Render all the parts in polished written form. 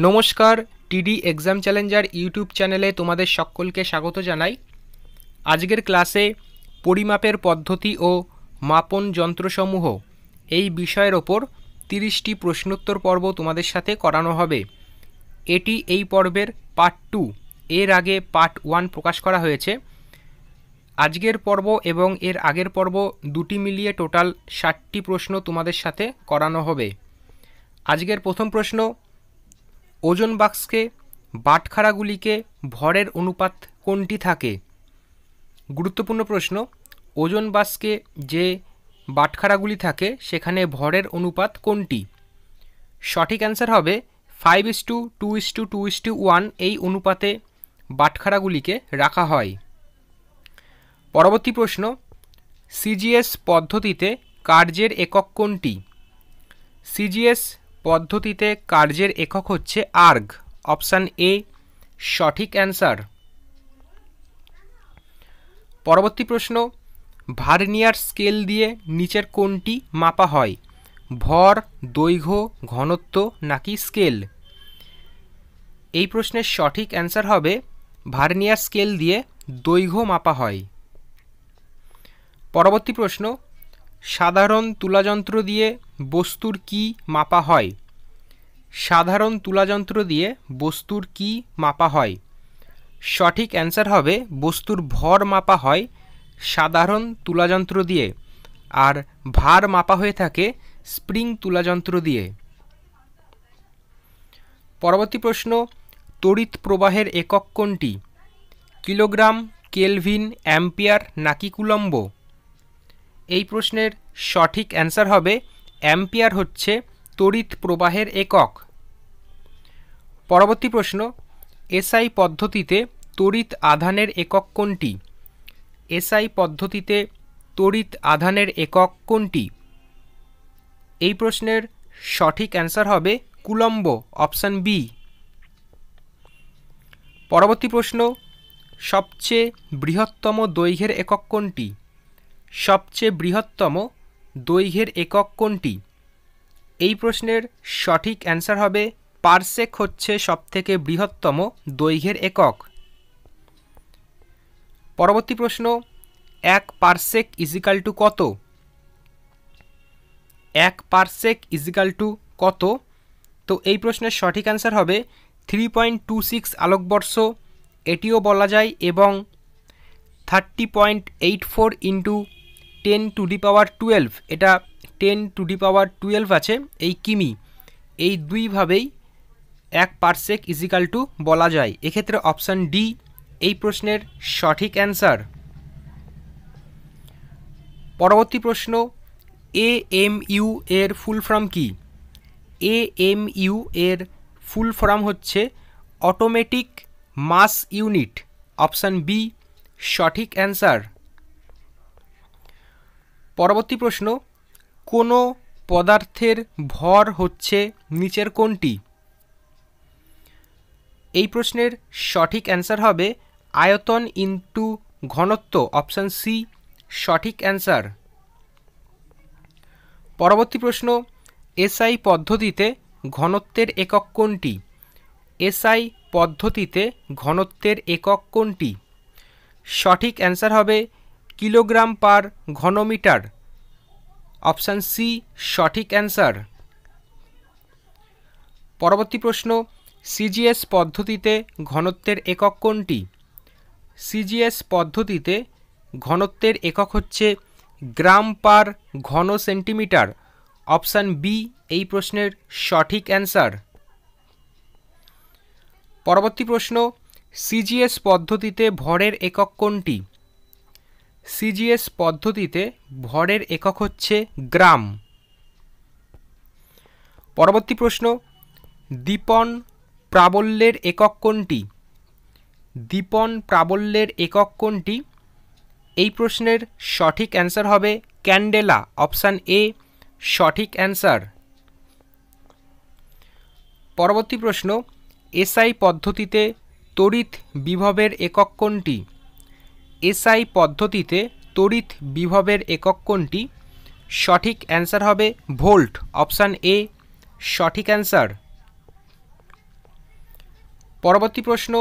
নমস্কার, টিডি exam Challenger YouTube চ্যানেলে তোমাদের সকলকে স্বাগত জানাই। আজকের ক্লাসে পরিমাপের পদ্ধতি ও মাপন যন্ত্রসমূহ এই বিষয়ের ওপর 30টি প্রশ্নোত্তর পর্ব তোমাদের সাথে করানো হবে। এটি এই পর্বের পার্ট 2। এর আগে পার্ট 1 প্রকাশ করা হয়েছে। আজকের পর্ব এবং এর আগের পর্ব দুটি মিলিয়ে টোটাল 60টি প্রশ্ন তোমাদের সাথে করানো হবে। আজকের প্রথম প্রশ্ন, ওজন বাক্সকে বাটখারাগুলিকে ভরের অনুপাত কোনটি থাকে? গুরুত্বপূর্ণ প্রশ্ন। ওজন বাক্সকে যে বাটখারাগুলি থাকে সেখানে ভরের অনুপাত কোনটি? সঠিক অ্যান্সার হবে 5:2:2:1 এই অনুপাতে বাটখারাগুলিকে রাখা হয়। পরবর্তী প্রশ্ন, সিজিএস পদ্ধতিতে কার্যের একক কোনটি? সিজিএস পদ্ধতিতে কার্যের একক হচ্ছে আর্গ। অপশান এ সঠিক অ্যান্সার। পরবর্তী প্রশ্ন, ভার্নিয়ার স্কেল দিয়ে নিচের কোনটি মাপা হয়? ভর, দৈর্ঘ্য, ঘনত্ব নাকি স্কেল? এই প্রশ্নের সঠিক অ্যান্সার হবে ভার্নিয়ার স্কেল দিয়ে দৈর্ঘ্য মাপা হয়। পরবর্তী প্রশ্ন, সাধারণ তুলাযন্ত্র দিয়ে বস্তুর কি মাপা হয়? সাধারণ তুলাযন্ত্র দিয়ে বস্তুর কি মাপা হয়? সঠিক অ্যান্সার হবে বস্তুর ভর মাপা হয় সাধারণ তুলাযন্ত্র দিয়ে, আর ভার মাপা হয়ে থাকে স্প্রিং তুলাযন্ত্র দিয়ে। পরবর্তী প্রশ্ন, তড়িৎ প্রবাহের একক কোনটি? কিলোগ্রাম, কেলভিন, অ্যাম্পিয়ার নাকি কুলম্ব? এই প্রশ্নের সঠিক অ্যান্সার হবে অ্যাম্পিয়ার হচ্ছে তড়িৎ প্রবাহের একক। পরবর্তী প্রশ্ন, এসআই পদ্ধতিতে তড়িৎ আধানের একক কোনটি? এসআই পদ্ধতিতে তড়িৎ আধানের একক কোনটি? এই প্রশ্নের সঠিক অ্যান্সার হবে কুলম্ব। Option B. পরবর্তী প্রশ্ন, সবচেয়ে বৃহত্তম দৈর্ঘ্যের একক কোনটি? সবচেয়ে বৃহত্তম দৈর্ঘ্যের একক কোনটি? এই প্রশ্নের সঠিক অ্যান্সার হবে পারসেক হচ্ছে সবথেকে বৃহত্তম দৈর্ঘ্যের একক। পরবর্তী প্রশ্ন, 1 পারসেক ইজিক্যাল টু কত? 1 পারসেক ইজিক্যাল টু কত? তো এই প্রশ্নের সঠিক অ্যান্সার হবে 3.26 আলোকবর্ষ। এটিও বলা যায় এবং 30.84 ইন্টু 10⁻12, এটা 10⁻12 আছে এই কিমি। এই দুইভাবেই 1 পারসেক ইজিক্যাল টু বলা যায়। এক্ষেত্রে অপশান ডি এই প্রশ্নের সঠিক অ্যান্সার। পরবর্তী প্রশ্ন, এএমইউ এর ফুল ফর্ম কি? এএমইউ এর ফুল ফর্ম হচ্ছে automatic mass unit. Option B সঠিক অ্যান্সার। পরবর্তী প্রশ্ন, কোনো পদার্থের ভর হচ্ছে নিচের কোনটি? এই প্রশ্নের সঠিক অ্যান্সার হবে আয়তন ইনটু ঘনত্ব। অপশান সি সঠিক অ্যান্সার। পরবর্তী প্রশ্ন, এসআই পদ্ধতিতে ঘনত্বের একক কোনটি? এসআই পদ্ধতিতে ঘনত্বের একক কোনটি? সঠিক অ্যান্সার হবে কিলোগ্রাম পার ঘনমিটার। অপশান সি সঠিক অ্যান্সার। পরবর্তী প্রশ্ন, সিজিএস পদ্ধতিতে ঘনত্বের একক কোনটি? সিজিএস পদ্ধতিতে ঘনত্বের একক হচ্ছে গ্রাম পার ঘন সেন্টিমিটার। অপশান বি এই প্রশ্নের সঠিক অ্যান্সার। পরবর্তী প্রশ্ন, সিজিএস পদ্ধতিতে ভরের একক কোনটি? সিজিএস পদ্ধতিতে ভরের একক হচ্ছে গ্রাম। পরবর্তী প্রশ্ন, দীপন প্রাবল্যের একক কোনটি? দীপন প্রাবল্যের একক কোনটি? এই প্রশ্নের সঠিক অ্যান্সার হবে ক্যান্ডেলা। অপশান এ সঠিক অ্যান্সার। পরবর্তী প্রশ্ন, এসআই পদ্ধতিতে তড়িৎ বিভবের একক কোনটি? এসআই পদ্ধতিতে তড়িৎ বিভবের একক কোনটি? সঠিক অ্যান্সার হবে ভোল্ট। অপশান এ সঠিক অ্যান্সার। পরবর্তী প্রশ্ন,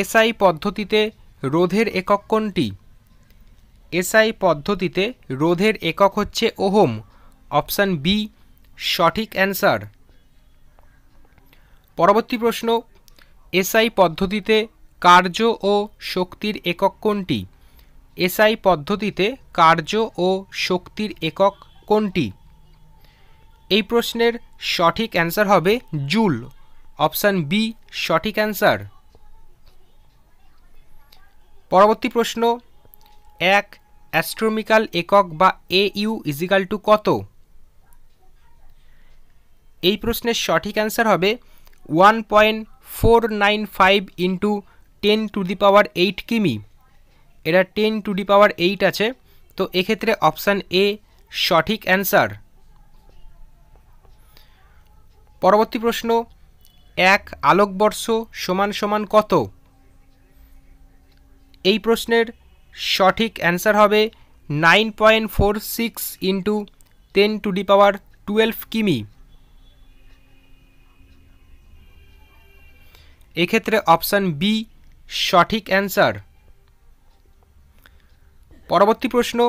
এসআই পদ্ধতিতে রোধের একক কোনটি? এসআই পদ্ধতিতে রোধের একক হচ্ছে ওহম। অপশান বি সঠিক অ্যান্সার। পরবর্তী প্রশ্ন, এসআই পদ্ধতিতে কার্য ও শক্তির একক কোনটি? এসআই পদ্ধতিতে কার্য ও শক্তির একক কোনটি? এই প্রশ্নের সঠিক অ্যান্সার হবে জুল। অপশান বি সঠিক অ্যান্সার। পরবর্তী প্রশ্ন, এক অ্যাস্ট্রোনমিক্যাল একক বা AU ইজিক্যাল টু কত? এই প্রশ্নের সঠিক অ্যান্সার হবে 1.495 ইন্টু 10⁸ কিমি। এটা 10⁸ আছে, তো এক্ষেত্রে অপশান এ সঠিক অ্যান্সার। পরবর্তী প্রশ্ন, এক আলোকবর্ষ সমান সমান কত? এই প্রশ্নের সঠিক অ্যান্সার হবে 9.46 ইন্টু 10⁻12 কিমি। এক্ষেত্রে অপশান বি সঠিক অ্যান্সার। পরবর্তী প্রশ্ন,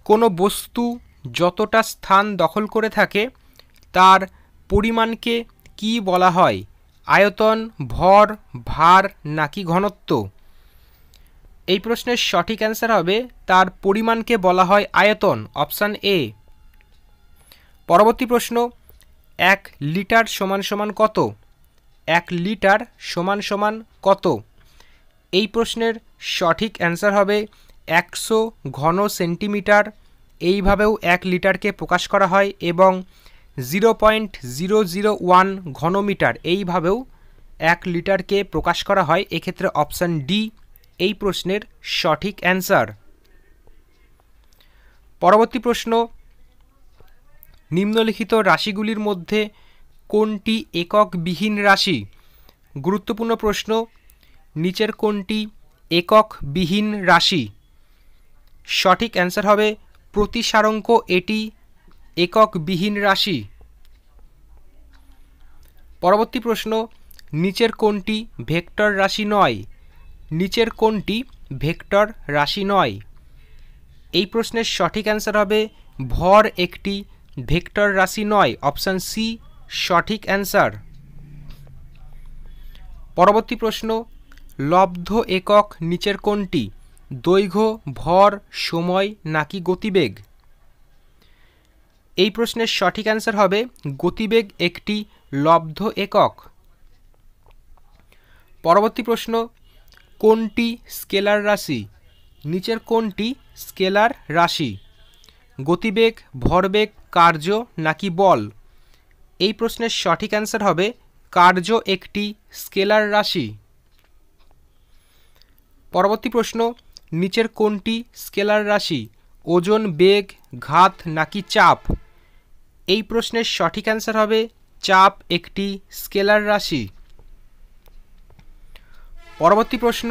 কোনো বস্তু যতটা স্থান দখল করে থাকে তার পরিমাণকে কি বলা হয়? আয়তন, ভর, ভার নাকি ঘনত্ব? এই প্রশ্নের সঠিক অ্যান্সার হবে তার পরিমাণকে বলা হয় আয়তন। Option A. পরবর্তী প্রশ্ন, 1 লিটার সমান সমান কত? 1 লিটার সমান সমান কত? এই প্রশ্নের সঠিক অ্যান্সার হবে 100 ঘন সেন্টিমিটার। এইভাবেও 1 লিটারকে প্রকাশ করা হয় এবং 0.001 ঘনমিটার এইভাবেও 1 লিটারকে প্রকাশ করা হয়। এক্ষেত্রে অপশান ডি এই প্রশ্নের সঠিক অ্যান্সার। পরবর্তী প্রশ্ন, নিম্নলিখিত রাশিগুলির মধ্যে কোনটি এককবিহীন রাশি? গুরুত্বপূর্ণ প্রশ্ন, নিচের কোনটি এককবিহীন রাশি? সঠিক অ্যান্সার হবে প্রতিসারাঙ্ক, এটি এককবিহীন রাশি। পরবর্তী প্রশ্ন, নিচের কোনটি ভেক্টর রাশি নয়? নিচের কোনটি ভেক্টর রাশি নয়? এই প্রশ্নের সঠিক অ্যান্সার হবে ভর একটি ভেক্টর রাশি নয়। অপশান সি সঠিক অ্যান্সার। পরবর্তী প্রশ্ন, লব্ধ একক নিচের কোনটি? দৈর্ঘ্য, ভর, সময় নাকি গতিবেগ? এই প্রশ্নের সঠিক অ্যান্সার হবে গতিবেগ একটি লব্ধ একক। পরবর্তী প্রশ্ন, কোনটি স্কেলার রাশি? নিচের কোনটি স্কেলার রাশি? গতিবেগ, ভরবেগ, কার্য নাকি বল? এই প্রশ্নের সঠিক অ্যান্সার হবে কার্য একটি স্কেলার রাশি। পরবর্তী প্রশ্ন, নিচের কোনটি স্কেলার রাশি? ওজন, বেগ, ঘাত নাকি চাপ? এই প্রশ্নের সঠিক অ্যান্সার হবে চাপ একটি স্কেলার রাশি। পরবর্তী প্রশ্ন,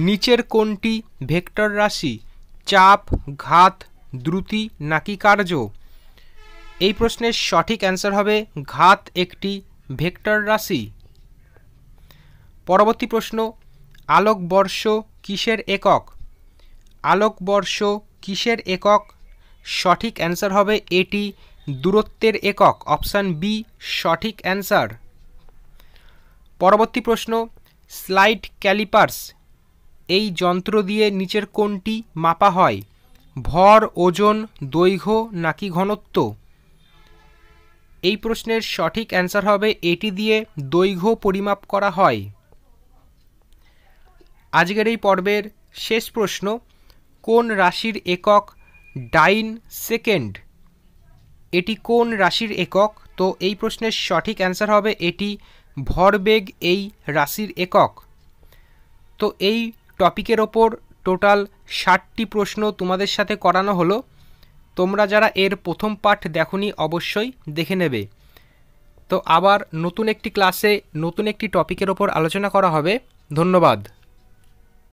নিচের কোনটি ভেক্টর রাশি? চাপ, ঘাত, দ্রুতি নাকি কার্য? এই প্রশ্নের সঠিক অ্যান্সার হবে ঘাত একটি ভেক্টর রাশি। পরবর্তী প্রশ্ন, আলোকবর্ষ কিসের একক? আলোকবর্ষ কিসের একক? সঠিক অ্যান্সার হবে এটি দূরত্বের একক। অপশান বি সঠিক অ্যান্সার। পরবর্তী প্রশ্ন, স্লাইড ক্যালিপার্স এই যন্ত্র দিয়ে নিচের কোনটি মাপা হয়? ভর, ওজন, দৈর্ঘ্য নাকি ঘনত্ব? এই প্রশ্নের সঠিক অ্যান্সার হবে এটি দিয়ে দৈর্ঘ্য পরিমাপ করা হয়। আজকের এই পর্বের শেষ প্রশ্ন, কোন রাশির একক ডাইন সেকেন্ড? এটি কোন রাশির একক? তো এই প্রশ্নের সঠিক অ্যান্সার হবে এটি ভরবেগ এই রাশির একক। তো এই টপিকের ওপর টোটাল 60টি প্রশ্ন তোমাদের সাথে করানো হলো। তোমরা যারা এর প্রথম পার্ট দেখোনি অবশ্যই দেখে নেবে। তো আবার নতুন একটি ক্লাসে নতুন একটি টপিকের ওপর আলোচনা করা হবে। ধন্যবাদ।